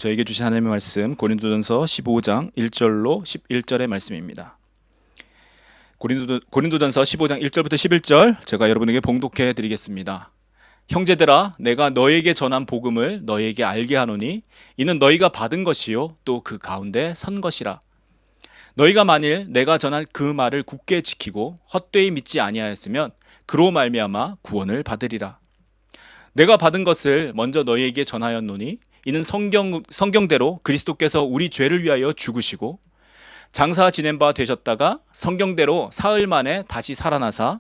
저에게 주신 하나님의 말씀 고린도전서 15장 1절로 11절의 말씀입니다. 고린도전서 15장 1절부터 11절 제가 여러분에게 봉독해 드리겠습니다. 형제들아, 내가 너에게 전한 복음을 너에게 알게 하노니 이는 너희가 받은 것이요 또 그 가운데 선 것이라. 너희가 만일 내가 전한 그 말을 굳게 지키고 헛되이 믿지 아니하였으면 그로 말미암아 구원을 받으리라. 내가 받은 것을 먼저 너희에게 전하였노니 이는 성경대로 그리스도께서 우리 죄를 위하여 죽으시고 장사 지낸 바 되셨다가 성경대로 사흘 만에 다시 살아나사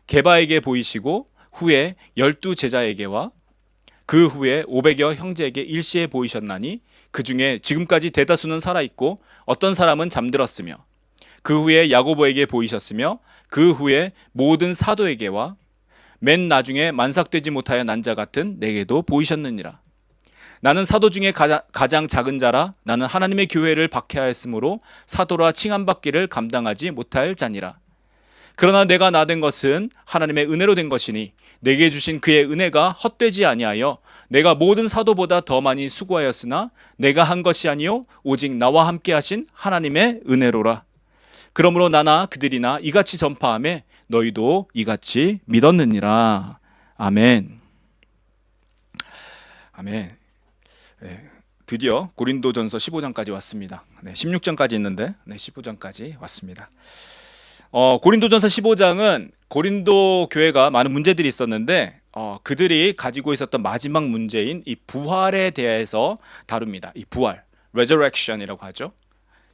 게바에게 보이시고 후에 12 제자에게와 그 후에 500여 형제에게 일시에 보이셨나니 그 중에 지금까지 대다수는 살아있고 어떤 사람은 잠들었으며 그 후에 야고보에게 보이셨으며 그 후에 모든 사도에게와 맨 나중에 만삭되지 못하여 난 자 같은 내게도 보이셨느니라. 나는 사도 중에 가장 작은 자라 나는 하나님의 교회를 박해하였으므로 사도라 칭함받기를 감당하지 못할 자니라. 그러나 내가 나된 것은 하나님의 은혜로 된 것이니 내게 주신 그의 은혜가 헛되지 아니하여 내가 모든 사도보다 더 많이 수고하였으나 내가 한 것이 아니요 오직 나와 함께 하신 하나님의 은혜로라. 그러므로 나나 그들이나 이같이 전파하며 너희도 이같이 믿었느니라. 아멘. 아멘. 네, 드디어 고린도전서 15장까지 왔습니다. 16장까지 있는데 15장까지 왔습니다. 고린도전서 15장은 고린도 교회가 많은 문제들이 있었는데 그들이 가지고 있었던 마지막 문제인 이 부활에 대해서 다룹니다. 이 부활, resurrection이라고 하죠.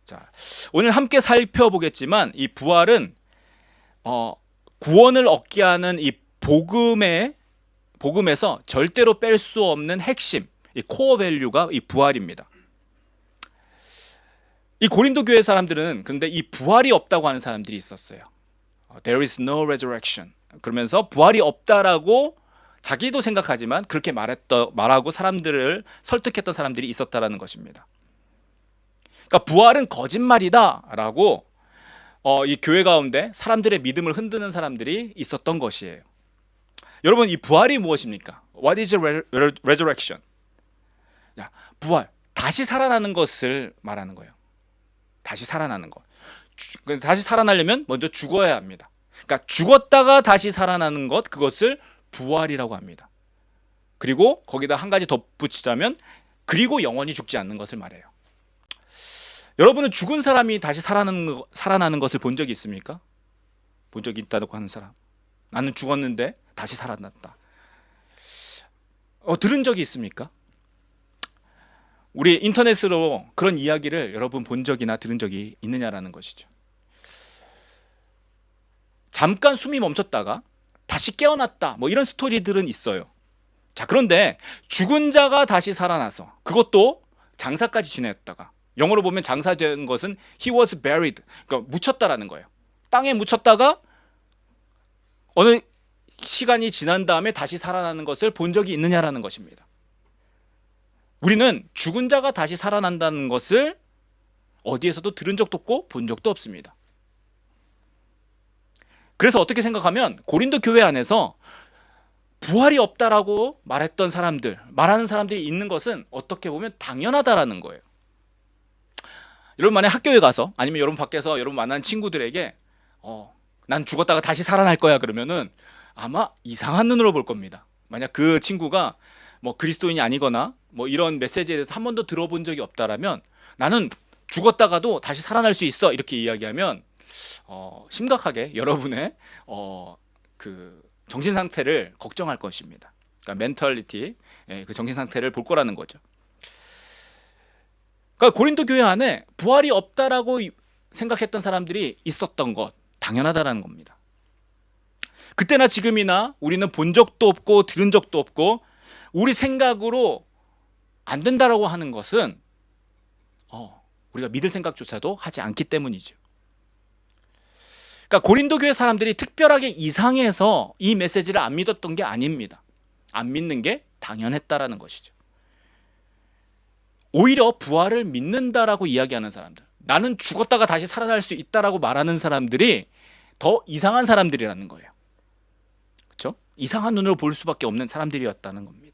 자, 오늘 함께 살펴보겠지만 이 부활은 구원을 얻게 하는 이 복음에서 절대로 뺄 수 없는 핵심, 이 코어 밸류가 이 부활입니다. 이 고린도 교회 사람들은 그런데 이 부활이 없다고 하는 사람들이 있었어요. There is no resurrection. 그러면서 부활이 없다라고 자기도 생각하지만 그렇게 말하고 사람들을 설득했던 사람들이 있었다라는 것입니다. 그러니까 부활은 거짓말이다라고 이 교회 가운데 사람들의 믿음을 흔드는 사람들이 있었던 것이에요. 여러분, 이 부활이 무엇입니까? What is resurrection? 부활, 다시 살아나는 것을 말하는 거예요. 다시 살아나는 것. 다시 살아나려면 먼저 죽어야 합니다. 그러니까 죽었다가 다시 살아나는 것, 그것을 부활이라고 합니다. 그리고 거기다 한 가지 덧붙이자면 그리고 영원히 죽지 않는 것을 말해요. 여러분은 죽은 사람이 다시 살아나는 것을 본 적이 있습니까? 본 적이 있다고 하는 사람. 나는 죽었는데 다시 살아났다. 들은 적이 있습니까? 우리 인터넷으로 그런 이야기를 여러분 본 적이나 들은 적이 있느냐라는 것이죠. 잠깐 숨이 멈췄다가 다시 깨어났다, 뭐 이런 스토리들은 있어요. 자, 그런데 죽은 자가 다시 살아나서 그것도 장사까지 지냈다가, 영어로 보면 장사된 것은 he was buried, 그러니까 묻혔다라는 거예요. 땅에 묻혔다가 어느 시간이 지난 다음에 다시 살아나는 것을 본 적이 있느냐라는 것입니다. 우리는 죽은 자가 다시 살아난다는 것을 어디에서도 들은 적도 없고 본 적도 없습니다. 그래서 어떻게 생각하면 고린도 교회 안에서 부활이 없다라고 말하는 사람들이 있는 것은 어떻게 보면 당연하다라는 거예요. 여러분 만약 학교에 가서 아니면 여러분 밖에서 여러분 만난 친구들에게 난 죽었다가 다시 살아날 거야 그러면은 아마 이상한 눈으로 볼 겁니다. 만약 그 친구가 뭐 그리스도인이 아니거나 뭐 이런 메시지에 대해서 한 번도 들어본 적이 없다라면 나는 죽었다가도 다시 살아날 수 있어 이렇게 이야기하면 심각하게 여러분의 그 정신 상태를 걱정할 것입니다. 그러니까 멘탈리티, 그 정신 상태를 볼 거라는 거죠. 그러니까 고린도 교회 안에 부활이 없다라고 생각했던 사람들이 있었던 것 당연하다라는 겁니다. 그때나 지금이나 우리는 본 적도 없고 들은 적도 없고 우리 생각으로 안 된다라고 하는 것은 우리가 믿을 생각조차도 하지 않기 때문이죠. 그러니까 고린도 교회 사람들이 특별하게 이상해서 이 메시지를 안 믿었던 게 아닙니다. 안 믿는 게 당연했다라는 것이죠. 오히려 부활을 믿는다라고 이야기하는 사람들, 나는 죽었다가 다시 살아날 수 있다라고 말하는 사람들이 더 이상한 사람들이라는 거예요. 그렇죠? 이상한 눈으로 볼 수밖에 없는 사람들이었다는 겁니다.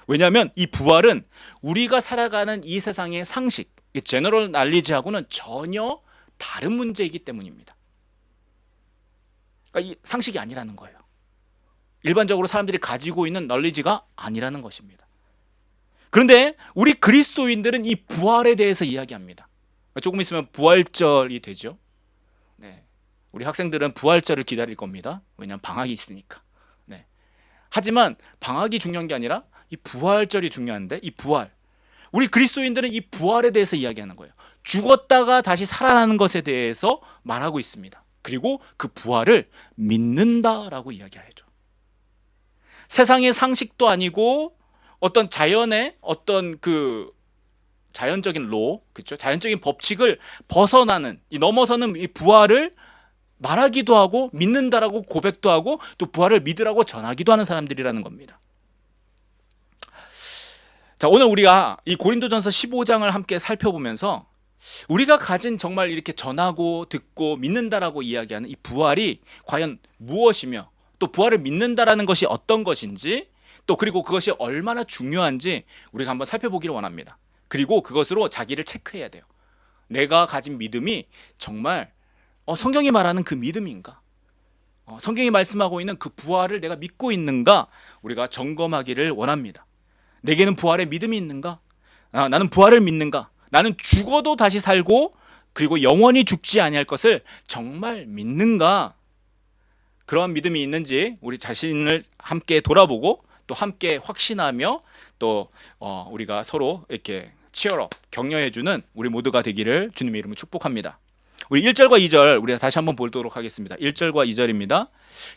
왜냐하면 이 부활은 우리가 살아가는 이 세상의 상식, 이 제너럴 날리지하고는 전혀 다른 문제이기 때문입니다. 그러니까 이 상식이 아니라는 거예요. 일반적으로 사람들이 가지고 있는 널리지가 아니라는 것입니다. 그런데 우리 그리스도인들은 이 부활에 대해서 이야기합니다. 조금 있으면 부활절이 되죠. 네. 우리 학생들은 부활절을 기다릴 겁니다. 왜냐하면 방학이 있으니까. 네. 하지만 방학이 중요한 게 아니라 이 부활절이 중요한데, 이 부활, 우리 그리스도인들은 이 부활에 대해서 이야기하는 거예요. 죽었다가 다시 살아나는 것에 대해서 말하고 있습니다. 그리고 그 부활을 믿는다라고 이야기하죠. 세상의 상식도 아니고 어떤 자연의 어떤 그 자연적인 로, 그렇죠? 자연적인 법칙을 벗어나는, 넘어서는 이 부활을 말하기도 하고 믿는다라고 고백도 하고 또 부활을 믿으라고 전하기도 하는 사람들이라는 겁니다. 자, 오늘 우리가 이 고린도전서 15장을 함께 살펴보면서 우리가 가진 정말 이렇게 전하고 듣고 믿는다라고 이야기하는 이 부활이 과연 무엇이며, 또 부활을 믿는다라는 것이 어떤 것인지, 또 그리고 그것이 얼마나 중요한지 우리가 한번 살펴보기를 원합니다. 그리고 그것으로 자기를 체크해야 돼요. 내가 가진 믿음이 정말 성경이 말하는 그 믿음인가? 성경이 말씀하고 있는 그 부활을 내가 믿고 있는가? 우리가 점검하기를 원합니다. 내게는 부활의 믿음이 있는가? 나는 부활을 믿는가? 나는 죽어도 다시 살고 그리고 영원히 죽지 아니할 것을 정말 믿는가? 그러한 믿음이 있는지 우리 자신을 함께 돌아보고 또 함께 확신하며 또 우리가 서로 이렇게 치열업 격려해주는 우리 모두가 되기를 주님의 이름으로 축복합니다. 우리 1절과 2절 우리가 다시 한번 보도록 하겠습니다. 1절과 2절입니다.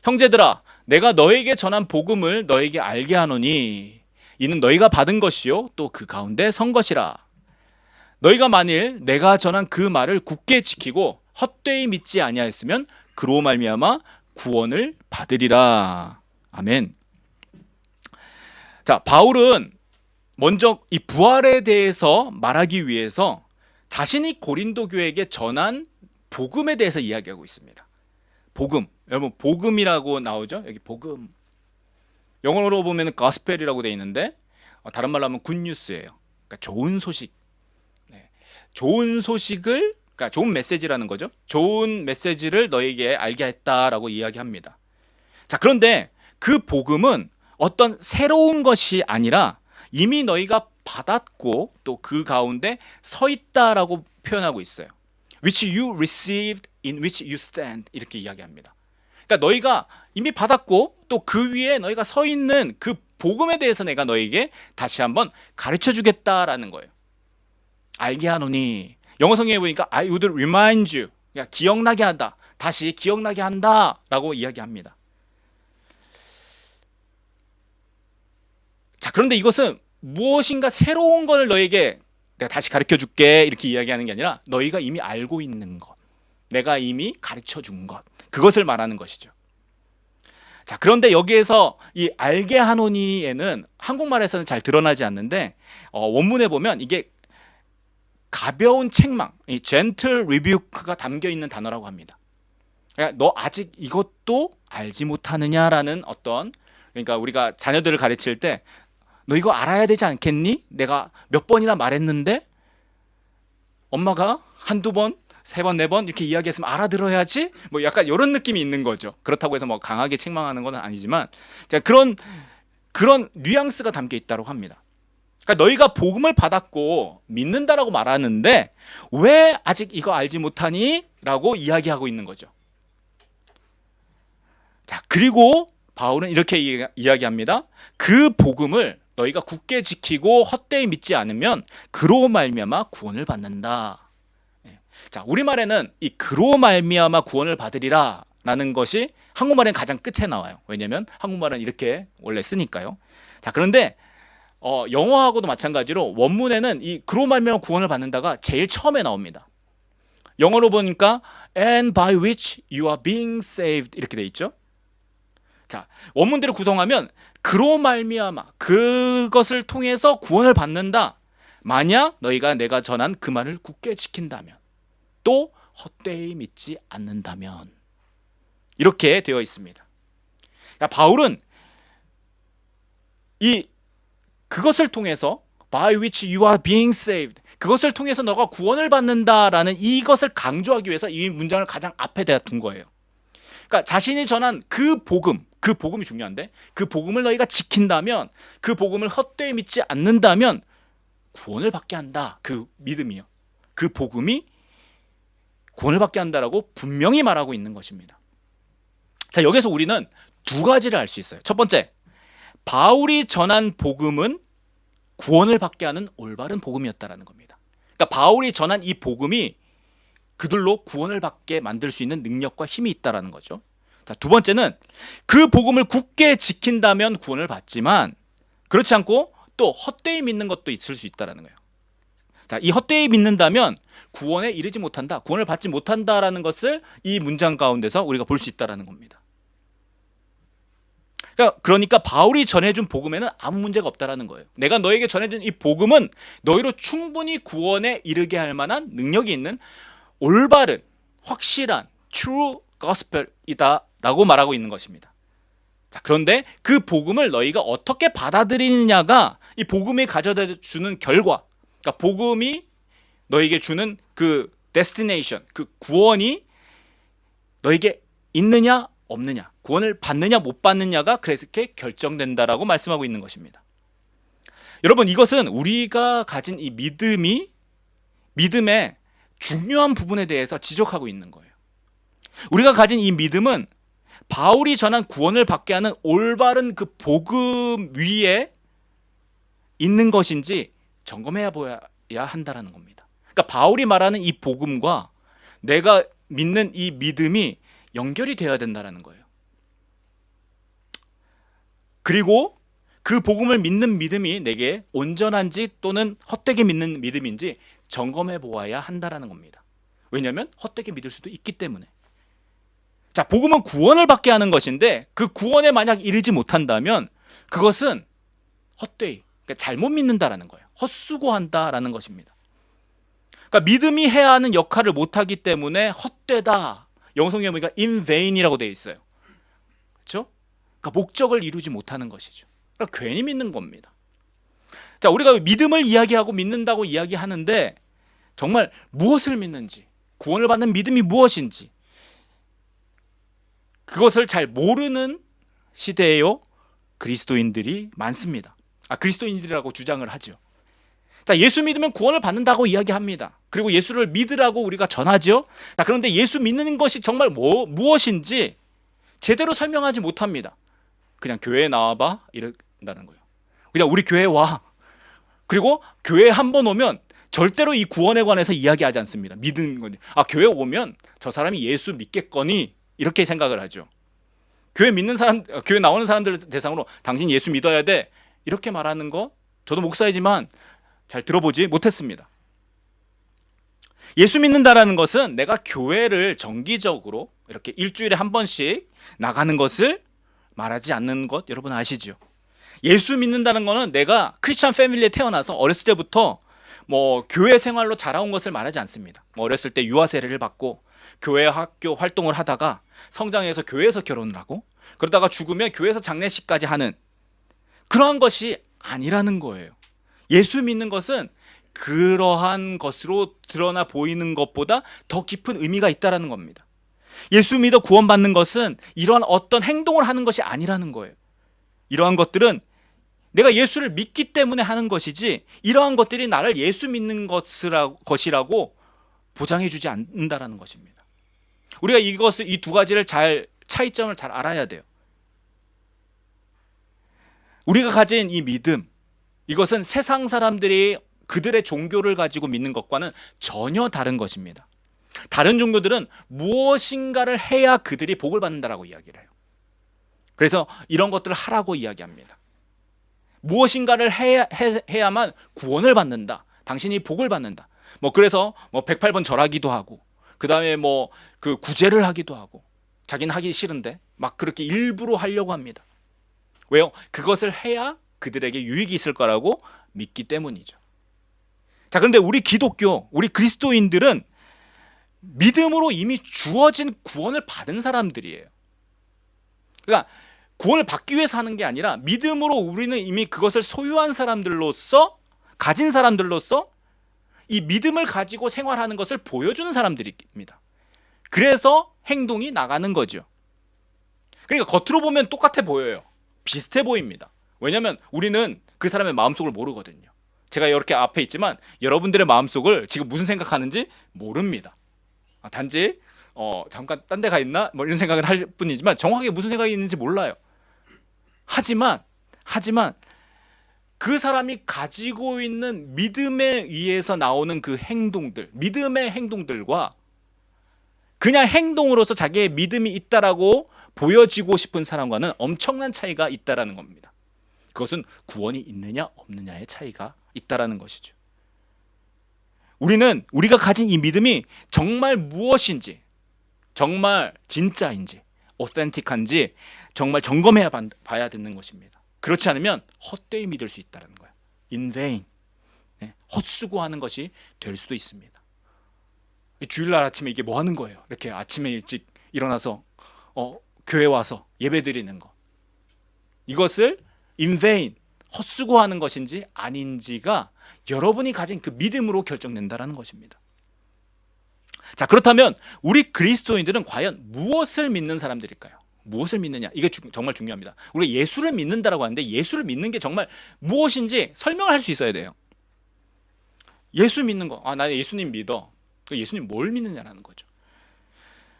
형제들아, 내가 너에게 전한 복음을 너에게 알게 하노니 이는 너희가 받은 것이요 또 그 가운데 선 것이라. 너희가 만일 내가 전한 그 말을 굳게 지키고 헛되이 믿지 아니하였으면 그로 말미암아 구원을 받으리라. 아멘. 자, 바울은 먼저 이 부활에 대해서 말하기 위해서 자신이 고린도 교회에게 전한 복음에 대해서 이야기하고 있습니다. 복음, 여러분 복음이라고 나오죠? 여기 복음. 영어로 보면 gospel이라고 되어 있는데 다른 말로 하면 굿뉴스예요. 그러니까 좋은 소식. 네. 좋은 소식을, 그러니까 좋은 메시지라는 거죠. 좋은 메시지를 너에게 알게 했다라고 이야기합니다. 자, 그런데 그 복음은 어떤 새로운 것이 아니라 이미 너희가 받았고 또 그 가운데 서 있다라고 표현하고 있어요. Which you received, in which you stand, 이렇게 이야기합니다. 그러니까 너희가 이미 받았고 또 그 위에 너희가 서 있는 그 복음에 대해서 내가 너에게 다시 한번 가르쳐 주겠다라는 거예요. 알게 하노니, 영어 성경에 보니까 I would remind you, 그러니까 기억나게 한다, 다시 기억나게 한다라고 이야기합니다. 자, 그런데 이것은 무엇인가 새로운 걸 너에게 내가 다시 가르쳐 줄게 이렇게 이야기하는 게 아니라 너희가 이미 알고 있는 것, 내가 이미 가르쳐 준 것, 그것을 말하는 것이죠. 자, 그런데 여기에서 이 알게 하노니에는 한국말에서는 잘 드러나지 않는데 원문에 보면 이게 가벼운 책망, 이 gentle rebuke가 담겨 있는 단어라고 합니다. 그러니까 너 아직 이것도 알지 못하느냐라는 어떤, 그러니까 우리가 자녀들을 가르칠 때 너 이거 알아야 되지 않겠니? 내가 몇 번이나 말했는데 엄마가 한두 번, 세 번, 네 번 이렇게 이야기했으면 알아들어야지, 뭐 약간 이런 느낌이 있는 거죠. 그렇다고 해서 뭐 강하게 책망하는 건 아니지만 그런 뉘앙스가 담겨 있다고 합니다. 그러니까 너희가 복음을 받았고 믿는다라고 말하는데 왜 아직 이거 알지 못하니? 라고 이야기하고 있는 거죠. 자, 그리고 바울은 이렇게 이야기합니다. 그 복음을 너희가 굳게 지키고 헛되이 믿지 않으면 그로 말미암아 구원을 받는다. 자, 우리말에는 이 그로 말미암아 구원을 받으리라 라는 것이 한국말엔 가장 끝에 나와요. 왜냐하면 한국말은 이렇게 원래 쓰니까요. 자, 그런데 영어하고도 마찬가지로 원문에는 이 그로 말미암아 구원을 받는다가 제일 처음에 나옵니다. 영어로 보니까 and by which you are being saved 이렇게 돼 있죠. 자, 원문대로 구성하면 그로 말미암아, 그것을 통해서 구원을 받는다. 만약 너희가 내가 전한 그 말을 굳게 지킨다면, 또 헛되이 믿지 않는다면, 이렇게 되어 있습니다. 바울은 이 그것을 통해서 by which you are being saved, 그것을 통해서 너가 구원을 받는다라는 이것을 강조하기 위해서 이 문장을 가장 앞에 대다 둔 거예요. 그러니까 자신이 전한 그 복음이 중요한데, 그 복음을 너희가 지킨다면, 그 복음을 헛되이 믿지 않는다면 구원을 받게 한다. 그 믿음이요, 그 복음이 구원을 받게 한다라고 분명히 말하고 있는 것입니다. 자, 여기서 우리는 두 가지를 알 수 있어요. 첫 번째, 바울이 전한 복음은 구원을 받게 하는 올바른 복음이었다라는 겁니다. 그러니까 바울이 전한 이 복음이 그들로 구원을 받게 만들 수 있는 능력과 힘이 있다라는 거죠. 자, 두 번째는 그 복음을 굳게 지킨다면 구원을 받지만, 그렇지 않고 또 헛되이 믿는 것도 있을 수 있다라는 거예요. 자, 이 헛되이 믿는다면 구원에 이르지 못한다, 구원을 받지 못한다라는 것을 이 문장 가운데서 우리가 볼 수 있다라는 겁니다. 그러니까 바울이 전해준 복음에는 아무 문제가 없다라는 거예요. 내가 너에게 전해준 이 복음은 너희로 충분히 구원에 이르게 할 만한 능력이 있는 올바른, 확실한 true gospel이다라고 말하고 있는 것입니다. 자, 그런데 그 복음을 너희가 어떻게 받아들이느냐가 이 복음이 가져다 주는 결과, 그러니까 복음이 너에게 주는 그 destination, 그 구원이 너에게 있느냐 없느냐, 구원을 받느냐 못 받느냐가 그렇게 결정된다라고 말씀하고 있는 것입니다. 여러분, 이것은 우리가 가진 이 믿음의 중요한 부분에 대해서 지적하고 있는 거예요. 우리가 가진 이 믿음은 바울이 전한 구원을 받게 하는 올바른 그 복음 위에 있는 것인지 점검해야 보아야 한다라는 겁니다. 그러니까 바울이 말하는 이 복음과 내가 믿는 이 믿음이 연결이 되어야 된다는 거예요. 그리고 그 복음을 믿는 믿음이 내게 온전한지 또는 헛되게 믿는 믿음인지 점검해 보아야 한다는 겁니다. 왜냐하면 헛되게 믿을 수도 있기 때문에. 자, 복음은 구원을 받게 하는 것인데 그 구원에 만약 이르지 못한다면 그것은 헛되이, 그러니까 잘못 믿는다라는 거예요. 헛수고한다라는 것입니다. 그러니까 믿음이 해야 하는 역할을 못하기 때문에 헛되다. 영성에 보니까 in vain이라고 되어 있어요. 그렇죠? 그러니까 목적을 이루지 못하는 것이죠. 그러니까 괜히 믿는 겁니다. 자, 우리가 믿음을 이야기하고 믿는다고 이야기하는데 정말 무엇을 믿는지, 구원을 받는 믿음이 무엇인지 그것을 잘 모르는 시대에요 그리스도인들이 많습니다. 그리스도인들이라고 주장을 하죠. 자, 예수 믿으면 구원을 받는다고 이야기합니다. 그리고 예수를 믿으라고 우리가 전하죠. 자, 그런데 예수 믿는 것이 정말 무엇인지 제대로 설명하지 못합니다. 그냥 교회에 나와봐 이런다는 거예요. 그냥 우리 교회에 와. 그리고 교회에 한 번 오면 절대로 이 구원에 관해서 이야기하지 않습니다. 믿는 거니. 교회 오면 저 사람이 예수 믿겠거니 이렇게 생각을 하죠. 교회 나오는 사람들 대상으로 당신 예수 믿어야 돼 이렇게 말하는 거 저도 목사이지만 잘 들어보지 못했습니다. 예수 믿는다라는 것은 내가 교회를 정기적으로 이렇게 일주일에 한 번씩 나가는 것을 말하지 않는 것 여러분 아시죠? 예수 믿는다는 것은 내가 크리스천 패밀리에 태어나서 어렸을 때부터 교회 생활로 자라온 것을 말하지 않습니다. 어렸을 때 유아 세례를 받고 교회 학교 활동을 하다가 성장해서 교회에서 결혼을 하고 그러다가 죽으면 교회에서 장례식까지 하는 그러한 것이 아니라는 거예요. 예수 믿는 것은 그러한 것으로 드러나 보이는 것보다 더 깊은 의미가 있다는 겁니다. 예수 믿어 구원받는 것은 이러한 어떤 행동을 하는 것이 아니라는 거예요. 이러한 것들은 내가 예수를 믿기 때문에 하는 것이지 이러한 것들이 나를 예수 믿는 것이라고 보장해 주지 않는다라는 것입니다. 우리가 이 두 가지를 차이점을 잘 알아야 돼요. 우리가 가진 이 믿음, 이것은 세상 사람들이 그들의 종교를 가지고 믿는 것과는 전혀 다른 것입니다. 다른 종교들은 무엇인가를 해야 그들이 복을 받는다라고 이야기를 해요. 그래서 이런 것들을 하라고 이야기합니다. 무엇인가를 해야만 구원을 받는다. 당신이 복을 받는다. 그래서 108번 절하기도 하고 그 다음에 그 구제를 하기도 하고 자기는 하기 싫은데 막 그렇게 일부러 하려고 합니다. 왜요? 그것을 해야 그들에게 유익이 있을 거라고 믿기 때문이죠. 자, 그런데 우리 그리스도인들은 믿음으로 이미 주어진 구원을 받은 사람들이에요. 그러니까 구원을 받기 위해서 하는 게 아니라 믿음으로 우리는 이미 그것을 소유한 사람들로서, 가진 사람들로서 이 믿음을 가지고 생활하는 것을 보여주는 사람들입니다. 그래서 행동이 나가는 거죠. 그러니까 겉으로 보면 똑같아 보여요. 비슷해 보입니다. 왜냐하면 우리는 그 사람의 마음속을 모르거든요. 제가 이렇게 앞에 있지만 여러분들의 마음속을 지금 무슨 생각하는지 모릅니다. 단지 잠깐 딴 데 가 있나? 뭐 이런 생각을 할 뿐이지만 정확하게 무슨 생각이 있는지 몰라요. 하지만 그 사람이 가지고 있는 믿음에 의해서 나오는 그 행동들, 믿음의 행동들과 그냥 행동으로서 자기의 믿음이 있다라고 보여지고 싶은 사람과는 엄청난 차이가 있다라는 겁니다. 그것은 구원이 있느냐 없느냐의 차이가 있다라는 것이죠. 우리가 가진 이 믿음이 정말 무엇인지, 정말 진짜인지, 오센틱한지 정말 점검해 봐야 되는 것입니다. 그렇지 않으면 헛되이 믿을 수 있다는 거예요. In vain. 헛수고하는 것이 될 수도 있습니다. 주일날 아침에 이게 뭐 하는 거예요? 이렇게 아침에 일찍 일어나서 교회 와서 예배 드리는 거. 이것을 in vain, 헛수고하는 것인지 아닌지가 여러분이 가진 그 믿음으로 결정된다는 것입니다. 자, 그렇다면 우리 그리스도인들은 과연 무엇을 믿는 사람들일까요? 무엇을 믿느냐? 이게 정말 중요합니다. 우리가 예수를 믿는다라고 하는데 예수를 믿는 게 정말 무엇인지 설명을 할 수 있어야 돼요. 예수 믿는 거, 나 예수님 믿어. 예수님 뭘 믿느냐라는 거죠.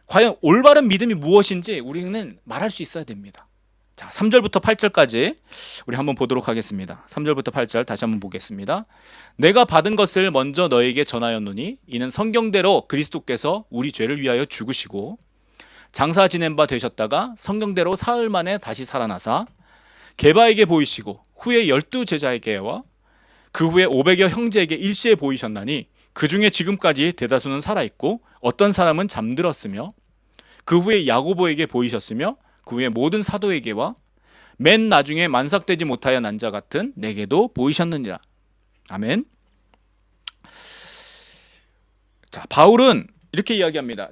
과연 올바른 믿음이 무엇인지 우리는 말할 수 있어야 됩니다. 자, 3절부터 8절까지 우리 한번 보도록 하겠습니다. 3절부터 8절 다시 한번 보겠습니다. 내가 받은 것을 먼저 너에게 전하였노니 이는 성경대로 그리스도께서 우리 죄를 위하여 죽으시고 장사 지낸 바 되셨다가 성경대로 사흘 만에 다시 살아나사 게바에게 보이시고 후에 12 제자에게와 그 후에 500여 형제에게 일시에 보이셨나니 그 중에 지금까지 대다수는 살아있고 어떤 사람은 잠들었으며 그 후에 야고보에게 보이셨으며 그 후에 모든 사도에게와 맨 나중에 만삭되지 못하여 난 자 같은 내게도 보이셨느니라. 아멘. 자, 바울은 이렇게 이야기합니다.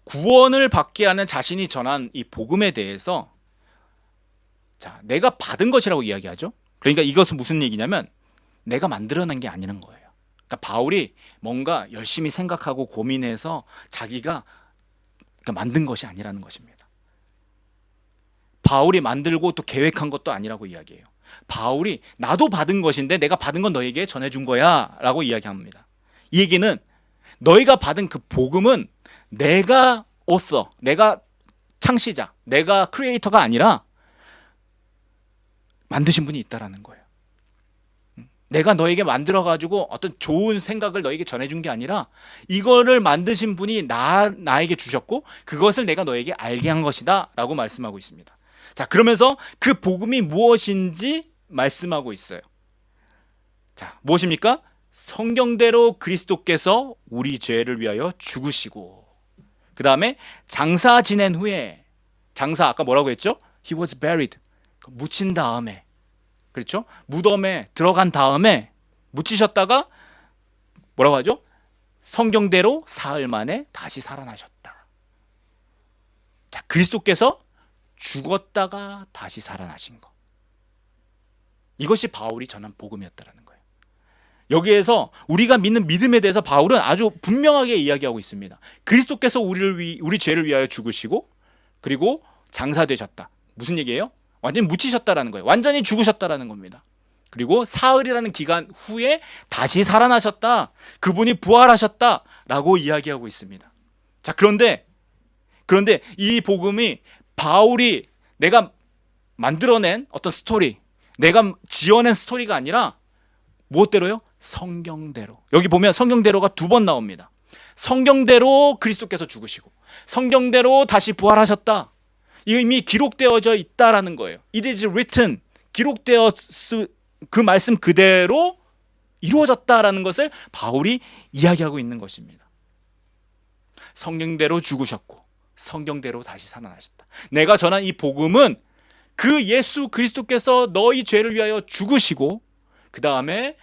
구원을 받게 하는 자신이 전한 이 복음에 대해서 내가 받은 것이라고 이야기하죠. 그러니까 이것은 무슨 얘기냐면 내가 만들어낸 게 아니라는 거예요. 그러니까 바울이 뭔가 열심히 생각하고 고민해서 자기가 만든 것이 아니라는 것입니다. 바울이 만들고 또 계획한 것도 아니라고 이야기해요. 바울이 나도 받은 것인데 내가 받은 건 너에게 전해준 거야 라고 이야기합니다. 이 얘기는 너희가 받은 그 복음은 내가 오서, 내가 창시자, 내가 크리에이터가 아니라 만드신 분이 있다라는 거예요. 내가 너에게 만들어가지고 어떤 좋은 생각을 너에게 전해준 게 아니라 이거를 만드신 분이 나에게 주셨고 그것을 내가 너에게 알게 한 것이다 라고 말씀하고 있습니다. 자, 그러면서 그 복음이 무엇인지 말씀하고 있어요. 자, 무엇입니까? 성경대로 그리스도께서 우리 죄를 위하여 죽으시고 그 다음에 장사 지낸 후에 장사 아까 뭐라고 했죠? He was buried. 묻힌 다음에 그렇죠? 무덤에 들어간 다음에 묻히셨다가 뭐라고 하죠? 성경대로 사흘 만에 다시 살아나셨다. 자, 그리스도께서 죽었다가 다시 살아나신 거. 이것이 바울이 전한 복음이었다라는 거예요. 여기에서 우리가 믿는 믿음에 대해서 바울은 아주 분명하게 이야기하고 있습니다. 그리스도께서 우리 죄를 위하여 죽으시고 그리고 장사되셨다. 무슨 얘기예요? 완전히 묻히셨다라는 거예요. 완전히 죽으셨다라는 겁니다. 그리고 사흘이라는 기간 후에 다시 살아나셨다. 그분이 부활하셨다라고 이야기하고 있습니다. 자, 그런데 이 복음이 바울이 내가 만들어낸 어떤 스토리, 내가 지어낸 스토리가 아니라 무엇대로요? 성경대로. 여기 보면 성경대로가 2번 나옵니다. 성경대로 그리스도께서 죽으시고 성경대로 다시 부활하셨다. 이미 기록되어져 있다라는 거예요. It is written. 그 말씀 그대로 이루어졌다라는 것을 바울이 이야기하고 있는 것입니다. 성경대로 죽으셨고 성경대로 다시 살아나셨다. 내가 전한 이 복음은 그 예수 그리스도께서 너희 죄를 위하여 죽으시고 그 다음에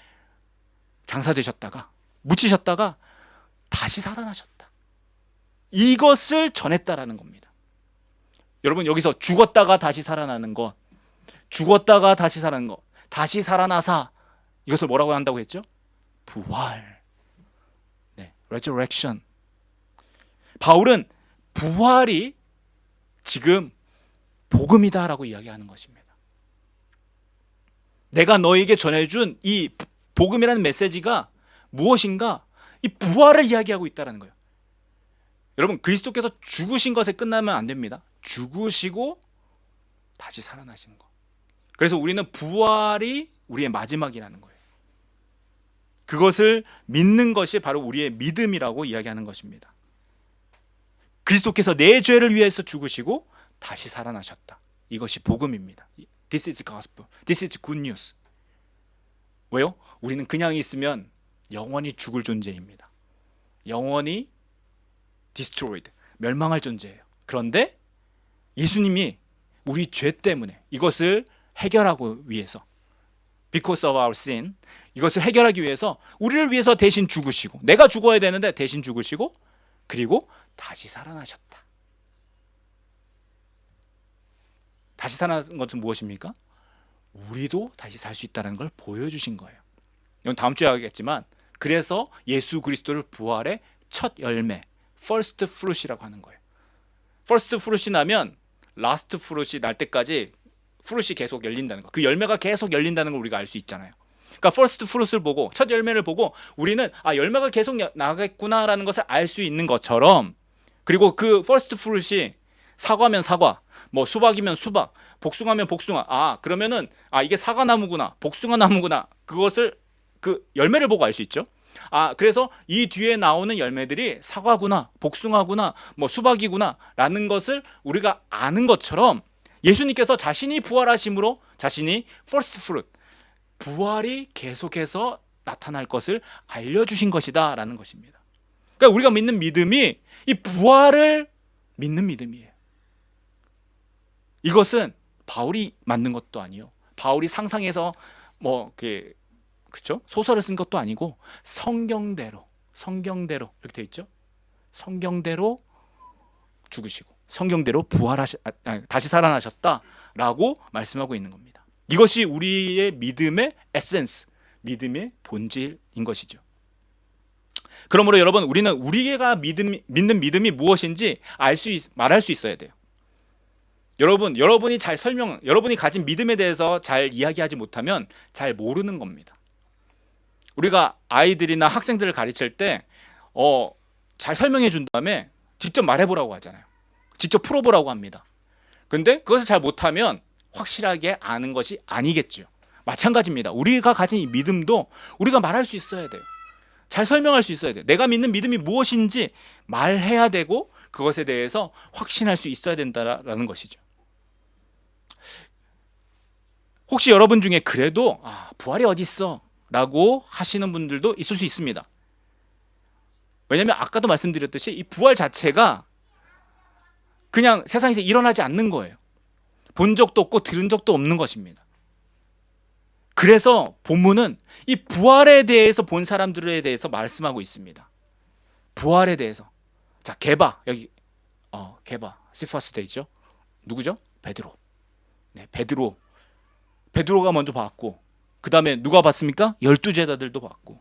장사되셨다가 묻히셨다가 다시 살아나셨다. 이것을 전했다라는 겁니다. 여러분 여기서 죽었다가 다시 살아나는 것, 죽었다가 다시 살아나는 것, 다시 살아나사, 이것을 뭐라고 한다고 했죠? 부활. 네, resurrection. 바울은 부활이 지금 복음이다라고 이야기하는 것입니다. 내가 너에게 전해준 이 복음이라는 메시지가 무엇인가? 이 부활을 이야기하고 있다는 거예요. 여러분, 그리스도께서 죽으신 것에 끝나면 안 됩니다. 죽으시고 다시 살아나신 것. 그래서 우리는 부활이 우리의 마지막이라는 거예요. 그것을 믿는 것이 바로 우리의 믿음이라고 이야기하는 것입니다. 그리스도께서 내 죄를 위해서 죽으시고 다시 살아나셨다. 이것이 복음입니다. This is gospel. This is good news. 왜요? 우리는 그냥 있으면 영원히 죽을 존재입니다. 영원히 destroyed, 멸망할 존재예요. 그런데 예수님이 우리 죄 때문에 이것을 해결하기 위해서, because of our sin, 이것을 해결하기 위해서 우리를 위해서 대신 죽으시고, 내가 죽어야 되는데 대신 죽으시고, 그리고 다시 살아나셨다. 다시 살아난 것은 무엇입니까? 우리도 다시 살 수 있다는 걸 보여주신 거예요. 이건 다음 주에 하겠지만, 그래서 예수 그리스도를 부활의 첫 열매, first fruit이라고 하는 거예요. first fruit이 나면 last fruit이 날 때까지 fruit이 계속 열린다는 거, 그 열매가 계속 열린다는 걸 우리가 알 수 있잖아요. 그러니까 first fruit을 보고, 첫 열매를 보고 우리는 열매가 계속 나겠구나라는 것을 알 수 있는 것처럼, 그리고 그 first fruit이 사과면 사과, 뭐 수박이면 수박, 복숭아면 복숭아, 그러면은 이게 사과나무구나, 복숭아나무구나, 그것을 그 열매를 보고 알 수 있죠. 그래서 이 뒤에 나오는 열매들이 사과구나, 복숭아구나, 뭐 수박이구나 라는 것을 우리가 아는 것처럼, 예수님께서 자신이 부활하심으로 자신이 first fruit, 부활이 계속해서 나타날 것을 알려주신 것이다 라는 것입니다. 그러니까 우리가 믿는 믿음이 이 부활을 믿는 믿음이에요. 이것은 바울이 만든 것도 아니요, 바울이 상상해서 그렇죠? 소설을 쓴 것도 아니고 성경대로 이렇게 돼 있죠. 성경대로 죽으시고 성경대로 다시 살아나셨다라고 말씀하고 있는 겁니다. 이것이 우리의 믿음의 에센스, 믿음의 본질인 것이죠. 그러므로 여러분, 우리는 우리가 믿는 믿음이 무엇인지 말할 수 있어야 돼요. 여러분이 여러분이 가진 믿음에 대해서 잘 이야기하지 못하면 잘 모르는 겁니다. 우리가 아이들이나 학생들을 가르칠 때 잘 설명해 준 다음에 직접 말해보라고 하잖아요. 직접 풀어보라고 합니다. 근데 그것을 잘 못하면 확실하게 아는 것이 아니겠죠. 마찬가지입니다. 우리가 가진 이 믿음도 우리가 말할 수 있어야 돼요. 잘 설명할 수 있어야 돼요. 내가 믿는 믿음이 무엇인지 말해야 되고, 그것에 대해서 확신할 수 있어야 된다라는 것이죠. 혹시 여러분 중에 그래도 부활이 어디 있어? 라고 하시는 분들도 있을 수 있습니다. 왜냐하면 아까도 말씀드렸듯이 이 부활 자체가 그냥 세상에서 일어나지 않는 거예요. 본 적도 없고 들은 적도 없는 것입니다. 그래서 본문은 이 부활에 대해서 본 사람들에 대해서 말씀하고 있습니다. 부활에 대해서. 자, 게바, 여기 게바, 시퍼스 돼 있죠. 누구죠? 베드로. 네, 베드로가 먼저 봤고, 그 다음에 누가 봤습니까? 12제자들도 봤고,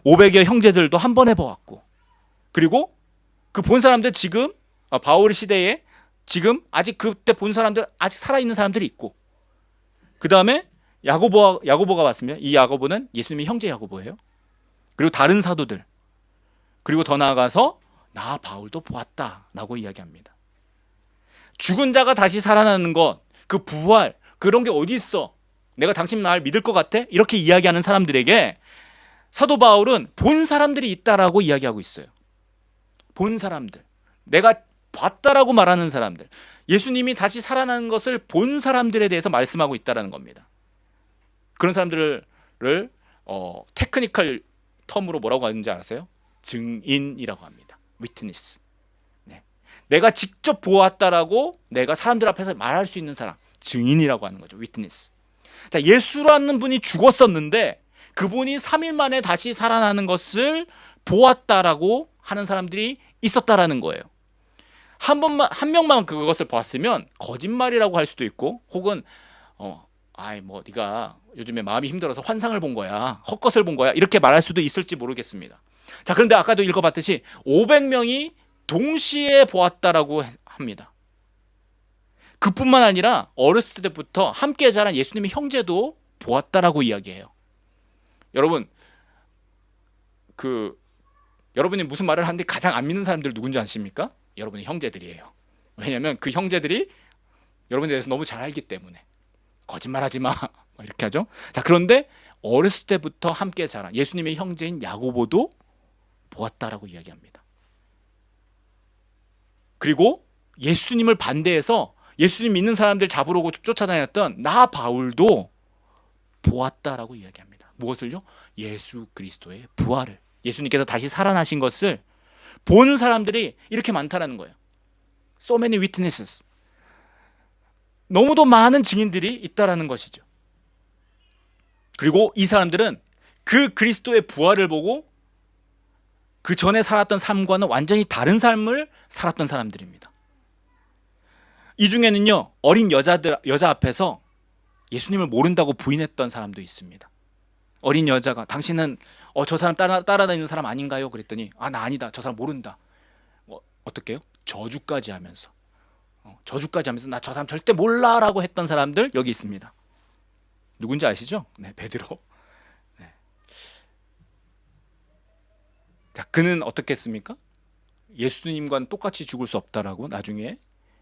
500여 형제들도 한 번에 보았고, 그리고 그 본 사람들 지금 바울 시대에 지금 아직 그때 본 사람들, 아직 살아있는 사람들이 있고, 그 다음에 야고보가 봤습니다. 이 야고보는 예수님의 형제 야고보예요. 그리고 다른 사도들, 그리고 더 나아가서 나 바울도 보았다라고 이야기합니다. 죽은 자가 다시 살아나는 것, 그 부활, 그런 게 어디 있어? 내가 당신 날 믿을 것 같아? 이렇게 이야기하는 사람들에게 사도 바울은 본 사람들이 있다라고 이야기하고 있어요. 본 사람들, 내가 봤다라고 말하는 사람들, 예수님이 다시 살아나는 것을 본 사람들에 대해서 말씀하고 있다라는 겁니다. 그런 사람들을 테크니컬 텀으로 뭐라고 하는지 아세요? 증인이라고 합니다. 위트니스. 네. 내가 직접 보았다라고 내가 사람들 앞에서 말할 수 있는 사람, 증인이라고 하는 거죠. 위트니스. 자, 예수라는 분이 죽었었는데 그분이 3일 만에 다시 살아나는 것을 보았다라고 하는 사람들이 있었다라는 거예요. 한 명만 그것을 보았으면 거짓말이라고 할 수도 있고, 혹은 아이 뭐 네가 요즘에 마음이 힘들어서 환상을 본 거야, 헛것을 본 거야, 이렇게 말할 수도 있을지 모르겠습니다. 자, 그런데 아까도 읽어봤듯이 500명이 동시에 보았다라고 합니다. 그뿐만 아니라 어렸을 때부터 함께 자란 예수님의 형제도 보았다라고 이야기해요. 여러분, 여러분이 무슨 말을 하는데 가장 안 믿는 사람들 누군지 아십니까? 여러분의 형제들이에요. 왜냐하면 그 형제들이 여러분에 대해서 너무 잘 알기 때문에. 거짓말하지 마 이렇게 하죠. 자, 그런데 어렸을 때부터 함께 자란 예수님의 형제인 야고보도 보았다라고 이야기합니다. 그리고 예수님을 반대해서 예수님 믿는 사람들 잡으려고 쫓아다녔던 나 바울도 보았다라고 이야기합니다. 무엇을요? 예수 그리스도의 부활을, 예수님께서 다시 살아나신 것을 본 사람들이 이렇게 많다라는 거예요. So many witnesses. 너무도 많은 증인들이 있다라는 것이죠. 그리고 이 사람들은 그 그리스도의 부활을 보고 그 전에 살았던 삶과는 완전히 다른 삶을 살았던 사람들입니다. 이 중에는요, 어린 여자 앞에서 예수님을 모른다고 부인했던 사람도 있습니다. 어린 여자가 당신은 저 사람 따라다니는 사람 아닌가요? 그랬더니 나 아니다, 저 사람 모른다. 어떻게 해요? 저주까지 하면서 나 저 사람 절대 몰라라고 했던 사람들 여기 있습니다. 누군지 아시죠? 네, 베드로. 네. 자, 그는 어떻게 했습니까? 예수님과는 똑같이 죽을 수 없다라고 나중에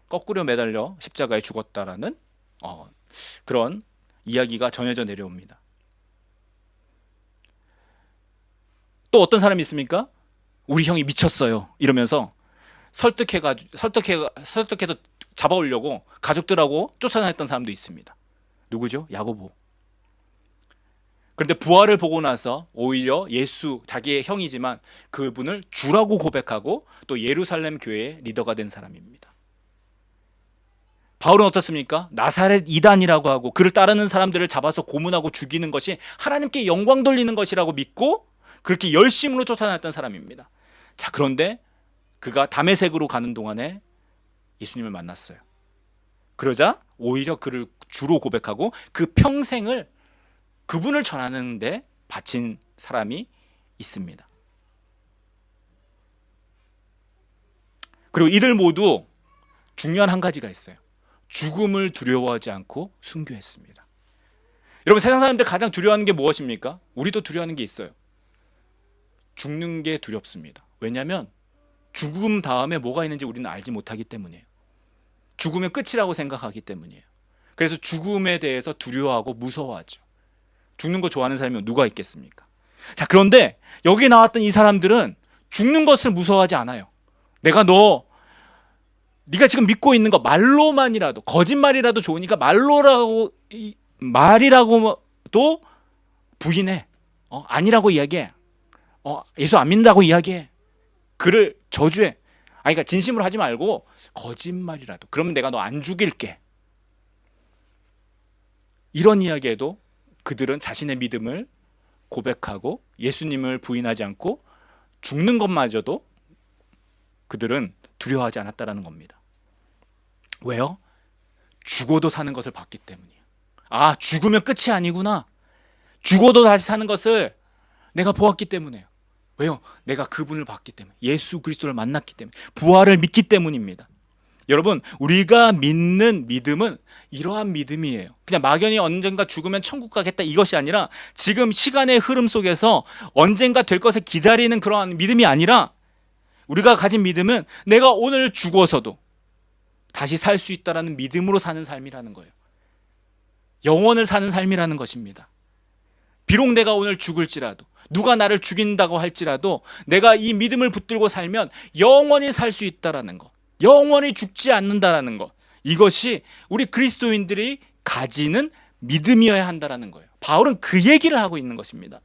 거꾸로 매달려 십자가에 죽었다라는 그런 이야기가 전해져 내려옵니다. 또 어떤 사람이 있습니까? 우리 형이 미쳤어요 이러면서 설득해서 잡아오려고 가족들하고 쫓아다녔던 사람도 있습니다. 누구죠? 야고보. 그런데 부활을 보고 나서 오히려 예수, 자기의 형이지만 그분을 주라고 고백하고 또 예루살렘 교회의 리더가 된 사람입니다. 바울은 어떻습니까? 나사렛 이단이라고 하고 그를 따르는 사람들을 잡아서 고문하고 죽이는 것이 하나님께 영광 돌리는 것이라고 믿고 그렇게 열심으로 쫓아다녔던 사람입니다. 자, 그런데 그가 다메섹으로 가는 동안에 예수님을 만났어요. 그러자 오히려 그를 주로 고백하고 그 평생을 그분을 전하는 데 바친 사람이 있습니다. 그리고 이들 모두 중요한 한 가지가 있어요. 죽음을 두려워하지 않고 순교했습니다. 여러분, 세상 사람들 가장 두려워하는 게 무엇입니까? 우리도 두려워하는 게 있어요. 죽는 게 두렵습니다. 왜냐하면 죽음 다음에 뭐가 있는지 우리는 알지 못하기 때문이에요. 죽으면 끝이라고 생각하기 때문이에요. 그래서 죽음에 대해서 두려워하고 무서워하죠. 죽는 거 좋아하는 사람이 누가 있겠습니까? 자, 그런데 여기 나왔던 이 사람들은 죽는 것을 무서워하지 않아요. 네가 지금 믿고 있는 거 말로만이라도, 거짓말이라도 좋으니까 말이라고도 부인해. 아니라고 이야기해. 예수 안 믿는다고 이야기해. 그를 저주해. 그러니까 진심으로 하지 말고 거짓말이라도. 그러면 내가 너 안 죽일게. 이런 이야기에도 그들은 자신의 믿음을 고백하고 예수님을 부인하지 않고 죽는 것마저도 그들은 두려워하지 않았다라는 겁니다. 왜요? 죽어도 사는 것을 봤기 때문이에요. 죽으면 끝이 아니구나. 죽어도 다시 사는 것을 내가 보았기 때문에요. 왜요? 내가 그분을 봤기 때문에, 예수 그리스도를 만났기 때문에, 부활을 믿기 때문입니다. 여러분, 우리가 믿는 믿음은 이러한 믿음이에요. 그냥 막연히 언젠가 죽으면 천국 가겠다 이것이 아니라 지금 시간의 흐름 속에서 언젠가 될 것을 기다리는 그러한 믿음이 아니라 우리가 가진 믿음은 내가 오늘 죽어서도 다시 살 수 있다라는 믿음으로 사는 삶이라는 거예요. 영원을 사는 삶이라는 것입니다. 비록 내가 오늘 죽을지라도, 누가 나를 죽인다고 할지라도 내가 이 믿음을 붙들고 살면 영원히 살 수 있다라는 것, 영원히 죽지 않는다라는 것, 이것이 우리 그리스도인들이 가지는 믿음이어야 한다라는 거예요. 바울은 그 얘기를 하고 있는 것입니다.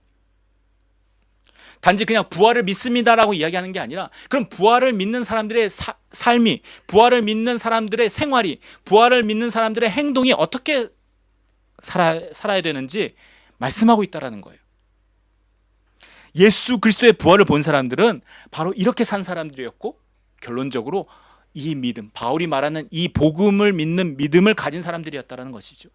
단지 그냥 부활을 믿습니다라고 이야기하는 게 아니라, 그럼 부활을 믿는 사람들의 삶이, 부활을 믿는 사람들의 생활이, 부활을 믿는 사람들의 행동이 어떻게 살아야 되는지 말씀하고 있다라는 거예요. 예수 그리스도의 부활을 본 사람들은 바로 이렇게 산 사람들이었고, 결론적으로 이 믿음, 바울이 말하는 이 복음을 믿는 믿음을 가진 사람들이었다는 것이죠.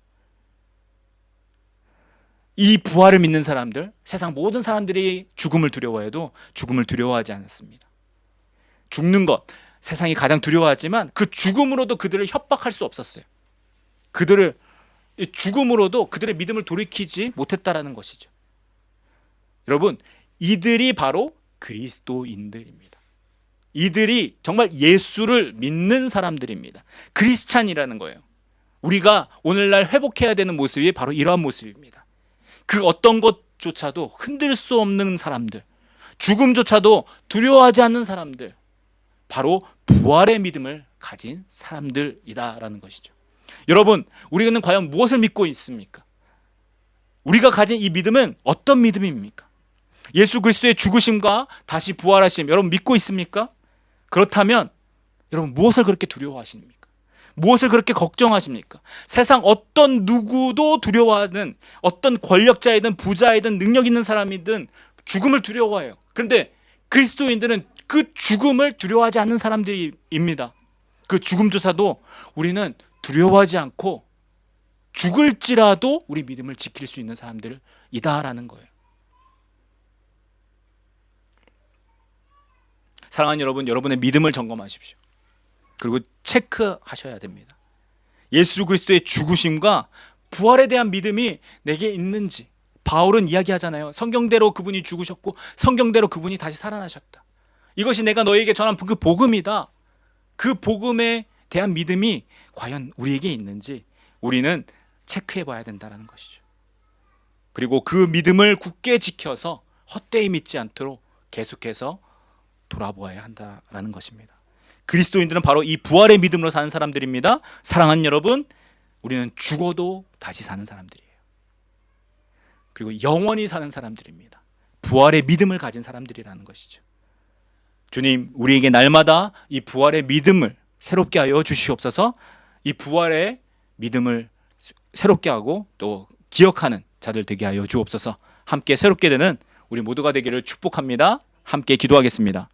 이 부활을 믿는 사람들, 세상 모든 사람들이 죽음을 두려워해도 죽음을 두려워하지 않았습니다. 죽는 것, 세상이 가장 두려워하지만 그 죽음으로도 그들을 협박할 수 없었어요. 그들을 죽음으로도 그들의 믿음을 돌이키지 못했다라는 것이죠. 여러분, 이들이 바로 그리스도인들입니다. 이들이 정말 예수를 믿는 사람들입니다. 크리스찬이라는 거예요. 우리가 오늘날 회복해야 되는 모습이 바로 이러한 모습입니다. 그 어떤 것조차도 흔들 수 없는 사람들, 죽음조차도 두려워하지 않는 사람들, 바로 부활의 믿음을 가진 사람들이다라는 것이죠. 여러분, 우리는 과연 무엇을 믿고 있습니까? 우리가 가진 이 믿음은 어떤 믿음입니까? 예수 그리스도의 죽으심과 다시 부활하심, 여러분 믿고 있습니까? 그렇다면 여러분 무엇을 그렇게 두려워하십니까? 무엇을 그렇게 걱정하십니까? 세상 어떤 누구도 두려워하는, 어떤 권력자이든 부자이든 능력 있는 사람이든 죽음을 두려워해요. 그런데 그리스도인들은 그 죽음을 두려워하지 않는 사람들입니다. 그 죽음조차도 우리는 두려워하지 않고 죽을지라도 우리 믿음을 지킬 수 있는 사람들이다라는 거예요. 사랑하는 여러분, 여러분의 믿음을 점검하십시오. 그리고 체크하셔야 됩니다. 예수 그리스도의 죽으심과 부활에 대한 믿음이 내게 있는지. 바울은 이야기하잖아요. 성경대로 그분이 죽으셨고 성경대로 그분이 다시 살아나셨다. 이것이 내가 너에게 전한 그 복음이다. 그 복음에 대한 믿음이 과연 우리에게 있는지 우리는 체크해 봐야 된다는 것이죠. 그리고 그 믿음을 굳게 지켜서 헛되이 믿지 않도록 계속해서 돌아보아야 한다라는 것입니다. 그리스도인들은 바로 이 부활의 믿음으로 사는 사람들입니다. 사랑하는 여러분, 우리는 죽어도 다시 사는 사람들이에요. 그리고 영원히 사는 사람들입니다. 부활의 믿음을 가진 사람들이라는 것이죠. 주님, 우리에게 날마다 이 부활의 믿음을 새롭게 하여 주시옵소서. 이 부활의 믿음을 새롭게 하고 또 기억하는 자들 되게 하여 주옵소서. 함께 새롭게 되는 우리 모두가 되기를 축복합니다. 함께 기도하겠습니다.